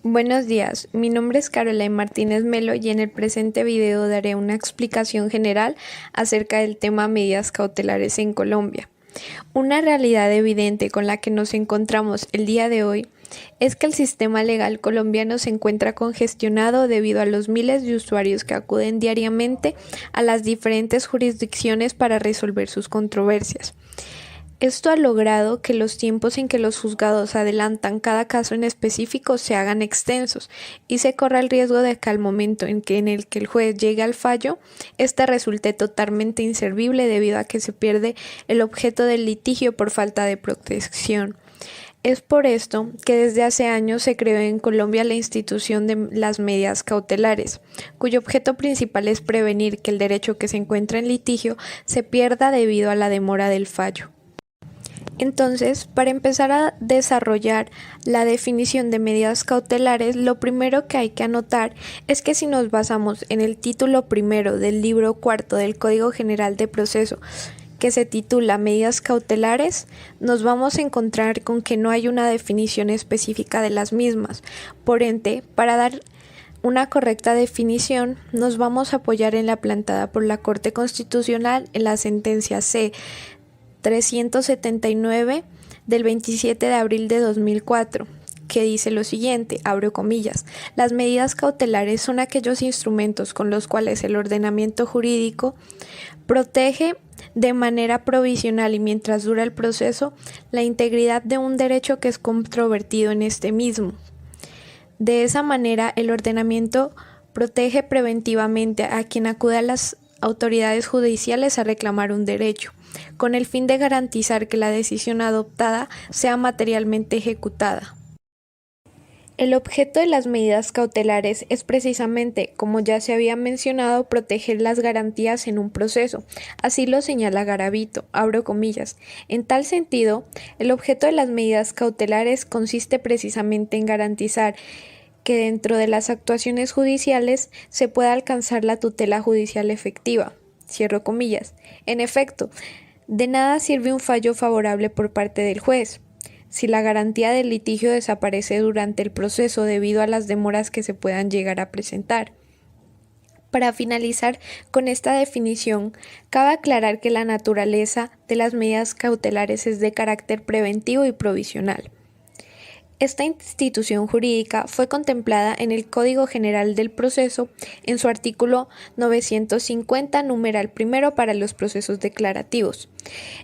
Buenos días, mi nombre es Caroline Martínez Melo y en el presente video daré una explicación general acerca del tema medidas cautelares en Colombia. Una realidad evidente con la que nos encontramos el día de hoy es que el sistema legal colombiano se encuentra congestionado debido a los miles de usuarios que acuden diariamente a las diferentes jurisdicciones para resolver sus controversias. Esto ha logrado que los tiempos en que los juzgados adelantan cada caso en específico se hagan extensos y se corra el riesgo de que al momento en el que el juez llegue al fallo, éste resulte totalmente inservible debido a que se pierde el objeto del litigio por falta de protección. Es por esto que desde hace años se creó en Colombia la institución de las medidas cautelares, cuyo objeto principal es prevenir que el derecho que se encuentra en litigio se pierda debido a la demora del fallo. Entonces, para empezar a desarrollar la definición de medidas cautelares, lo primero que hay que anotar es que si nos basamos en el título primero del libro cuarto del Código General de Proceso, que se titula Medidas cautelares, nos vamos a encontrar con que no hay una definición específica de las mismas. Por ende, para dar una correcta definición, nos vamos a apoyar en la planteada por la Corte Constitucional en la sentencia C. 379 del 27 de abril de 2004, que dice lo siguiente, abro comillas, las medidas cautelares son aquellos instrumentos con los cuales el ordenamiento jurídico protege de manera provisional y mientras dura el proceso la integridad de un derecho que es controvertido en este mismo. De esa manera, el ordenamiento protege preventivamente a quien acude a las autoridades judiciales a reclamar un derecho, con el fin de garantizar que la decisión adoptada sea materialmente ejecutada. El objeto de las medidas cautelares es precisamente, como ya se había mencionado, proteger las garantías en un proceso. Así lo señala Garavito, abro comillas. En tal sentido, el objeto de las medidas cautelares consiste precisamente en garantizar que dentro de las actuaciones judiciales se pueda alcanzar la tutela judicial efectiva. Cierro comillas. En efecto, de nada sirve un fallo favorable por parte del juez, si la garantía del litigio desaparece durante el proceso debido a las demoras que se puedan llegar a presentar. Para finalizar con esta definición, cabe aclarar que la naturaleza de las medidas cautelares es de carácter preventivo y provisional. Esta institución jurídica fue contemplada en el Código General del Proceso en su artículo 950, numeral primero para los procesos declarativos.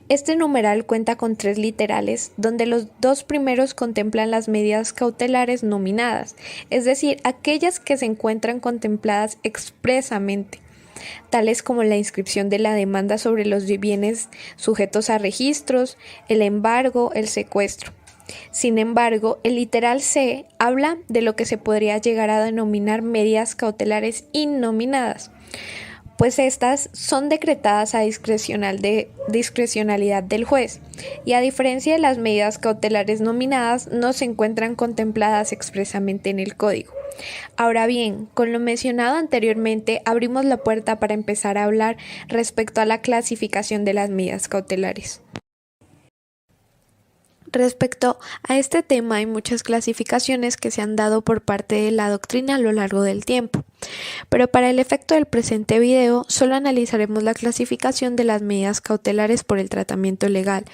Este numeral cuenta con 3 literales, donde los 2 primeros contemplan las medidas cautelares nominadas, es decir, aquellas que se encuentran contempladas expresamente, tales como la inscripción de la demanda sobre los bienes sujetos a registros, el embargo, el secuestro. Sin embargo, el literal C habla de lo que se podría llegar a denominar medidas cautelares innominadas, pues estas son decretadas a discrecionalidad del juez, y a diferencia de las medidas cautelares nominadas, no se encuentran contempladas expresamente en el Código. Ahora bien, con lo mencionado anteriormente, abrimos la puerta para empezar a hablar respecto a la clasificación de las medidas cautelares. Respecto a este tema hay muchas clasificaciones que se han dado por parte de la doctrina a lo largo del tiempo, pero para el efecto del presente video solo analizaremos la clasificación de las medidas cautelares por el tratamiento legal.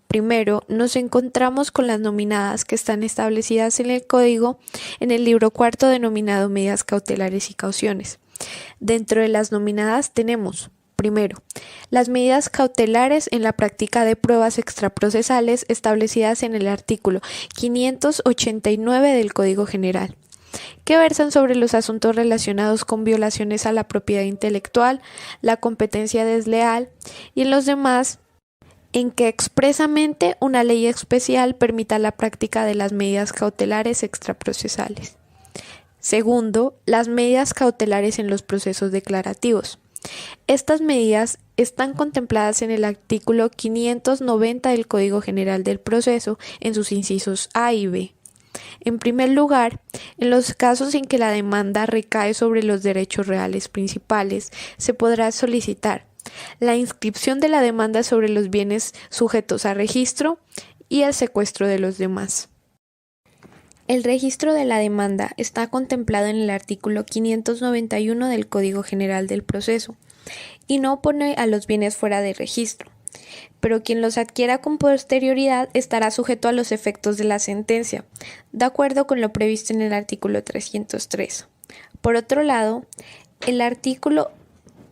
Primero, nos encontramos con las nominadas que están establecidas en el Código en el libro cuarto denominado Medidas cautelares y cauciones. Dentro de las nominadas tenemos primero, las medidas cautelares en la práctica de pruebas extraprocesales establecidas en el artículo 589 del Código General, que versan sobre los asuntos relacionados con violaciones a la propiedad intelectual, la competencia desleal y en los demás en que expresamente una ley especial permita la práctica de las medidas cautelares extraprocesales. Segundo, las medidas cautelares en los procesos declarativos. Estas medidas están contempladas en el artículo 590 del Código General del Proceso en sus incisos A y B. En primer lugar, en los casos en que la demanda recae sobre los derechos reales principales, se podrá solicitar la inscripción de la demanda sobre los bienes sujetos a registro y el secuestro de los demás. El registro de la demanda está contemplado en el artículo 591 del Código General del Proceso y no pone a los bienes fuera de registro, pero quien los adquiera con posterioridad estará sujeto a los efectos de la sentencia, de acuerdo con lo previsto en el artículo 303. Por otro lado, el artículo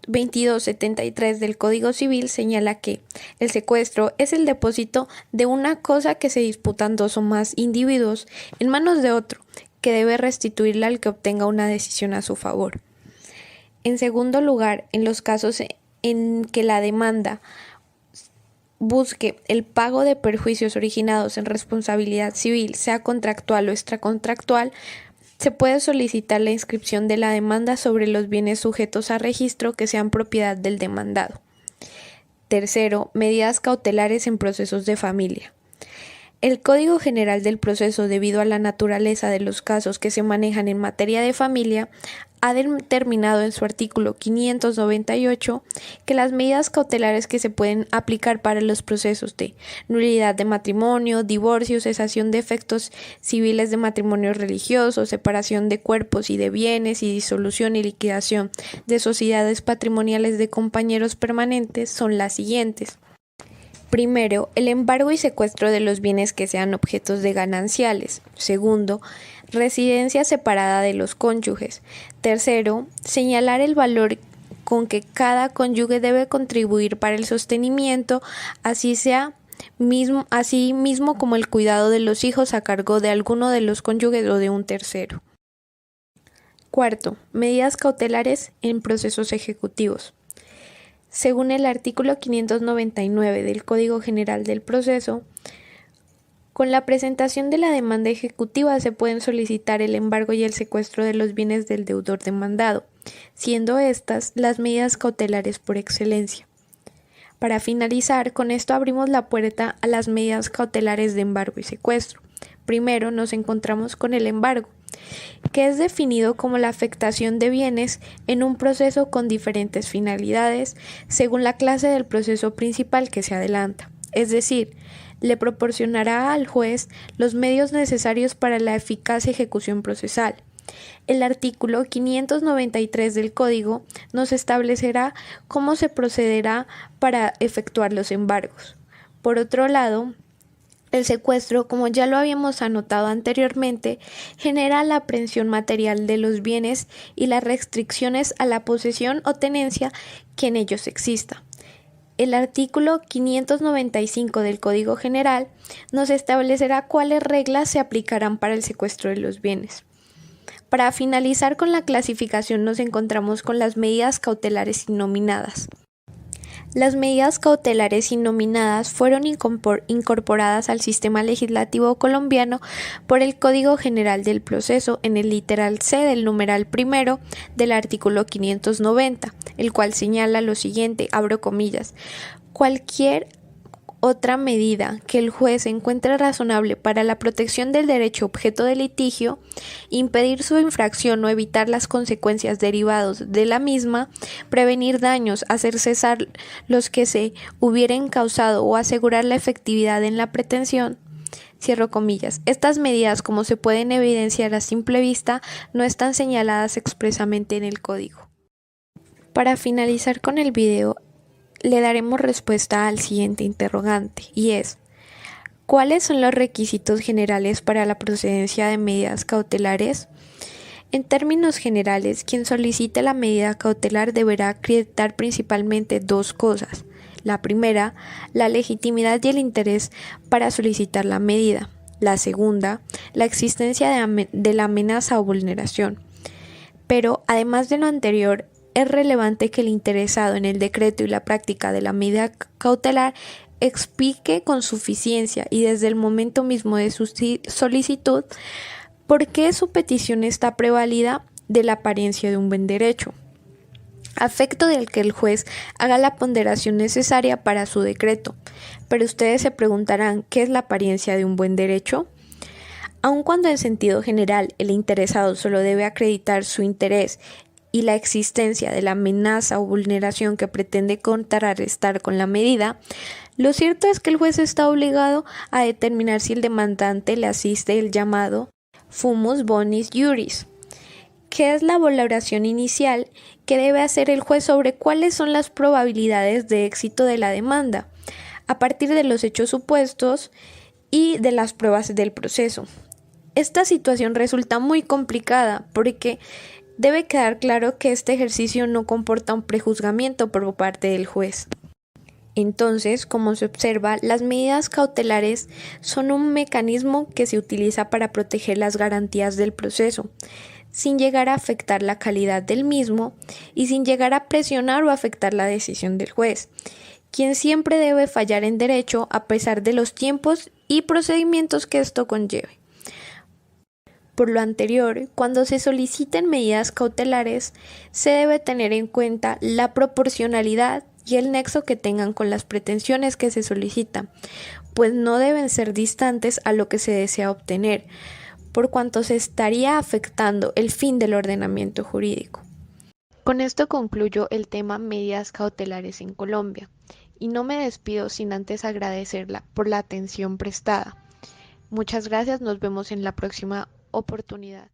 2273 del Código Civil señala que el secuestro es el depósito de una cosa que se disputan dos o más individuos en manos de otro, que debe restituirla al que obtenga una decisión a su favor. En segundo lugar, en los casos en que la demanda busque el pago de perjuicios originados en responsabilidad civil, sea contractual o extracontractual, se puede solicitar la inscripción de la demanda sobre los bienes sujetos a registro que sean propiedad del demandado. Tercero, medidas cautelares en procesos de familia. El Código General del Proceso, debido a la naturaleza de los casos que se manejan en materia de familia, ha determinado en su artículo 598 que las medidas cautelares que se pueden aplicar para los procesos de nulidad de matrimonio, divorcio, cesación de efectos civiles de matrimonio religioso, separación de cuerpos y de bienes y disolución y liquidación de sociedades patrimoniales de compañeros permanentes son las siguientes. Primero, el embargo y secuestro de los bienes que sean objetos de gananciales. Segundo, residencia separada de los cónyuges. Tercero, señalar el valor con que cada cónyuge debe contribuir para el sostenimiento, así mismo como el cuidado de los hijos a cargo de alguno de los cónyuges o de un tercero. Cuarto, medidas cautelares en procesos ejecutivos. Según el artículo 599 del Código General del Proceso, con la presentación de la demanda ejecutiva se pueden solicitar el embargo y el secuestro de los bienes del deudor demandado, siendo estas las medidas cautelares por excelencia. Para finalizar, con esto abrimos la puerta a las medidas cautelares de embargo y secuestro. Primero nos encontramos con el embargo, que es definido como la afectación de bienes en un proceso con diferentes finalidades según la clase del proceso principal que se adelanta, es decir, le proporcionará al juez los medios necesarios para la eficaz ejecución procesal. El artículo 593 del Código nos establecerá cómo se procederá para efectuar los embargos. Por otro lado, el secuestro, como ya lo habíamos anotado anteriormente, genera la aprehensión material de los bienes y las restricciones a la posesión o tenencia que en ellos exista. El artículo 595 del Código General nos establecerá cuáles reglas se aplicarán para el secuestro de los bienes. Para finalizar con la clasificación nos encontramos con las medidas cautelares innominadas. Las medidas cautelares innominadas fueron incorporadas al sistema legislativo colombiano por el Código General del Proceso en el literal C del numeral primero del artículo 590, el cual señala lo siguiente, abro comillas, cualquier otra medida que el juez encuentre razonable para la protección del derecho objeto de litigio, impedir su infracción o evitar las consecuencias derivadas de la misma, prevenir daños, hacer cesar los que se hubieran causado o asegurar la efectividad en la pretensión. Cierro comillas. Estas medidas, como se pueden evidenciar a simple vista, no están señaladas expresamente en el código. Para finalizar con el video, le daremos respuesta al siguiente interrogante, y es, ¿cuáles son los requisitos generales para la procedencia de medidas cautelares? En términos generales, quien solicite la medida cautelar deberá acreditar principalmente dos cosas. La primera, la legitimidad y el interés para solicitar la medida. La segunda, la existencia de la amenaza o vulneración. Pero, además de lo anterior, es relevante que el interesado en el decreto y la práctica de la medida cautelar explique con suficiencia y desde el momento mismo de su solicitud por qué su petición está prevalida de la apariencia de un buen derecho, a efecto del que el juez haga la ponderación necesaria para su decreto. Pero ustedes se preguntarán, ¿qué es la apariencia de un buen derecho? Aun cuando en sentido general el interesado solo debe acreditar su interés y la existencia de la amenaza o vulneración que pretende contrarrestar con la medida, lo cierto es que el juez está obligado a determinar si el demandante le asiste el llamado fumus bonis iuris, que es la valoración inicial que debe hacer el juez sobre cuáles son las probabilidades de éxito de la demanda, a partir de los hechos supuestos y de las pruebas del proceso. Esta situación resulta muy complicada porque debe quedar claro que este ejercicio no comporta un prejuzgamiento por parte del juez. Entonces, como se observa, las medidas cautelares son un mecanismo que se utiliza para proteger las garantías del proceso, sin llegar a afectar la calidad del mismo y sin llegar a presionar o afectar la decisión del juez, quien siempre debe fallar en derecho a pesar de los tiempos y procedimientos que esto conlleve. Por lo anterior, cuando se soliciten medidas cautelares, se debe tener en cuenta la proporcionalidad y el nexo que tengan con las pretensiones que se solicitan, pues no deben ser distantes a lo que se desea obtener, por cuanto se estaría afectando el fin del ordenamiento jurídico. Con esto concluyo el tema medidas cautelares en Colombia, y no me despido sin antes agradecerla por la atención prestada. Muchas gracias, nos vemos en la próxima oportunidad.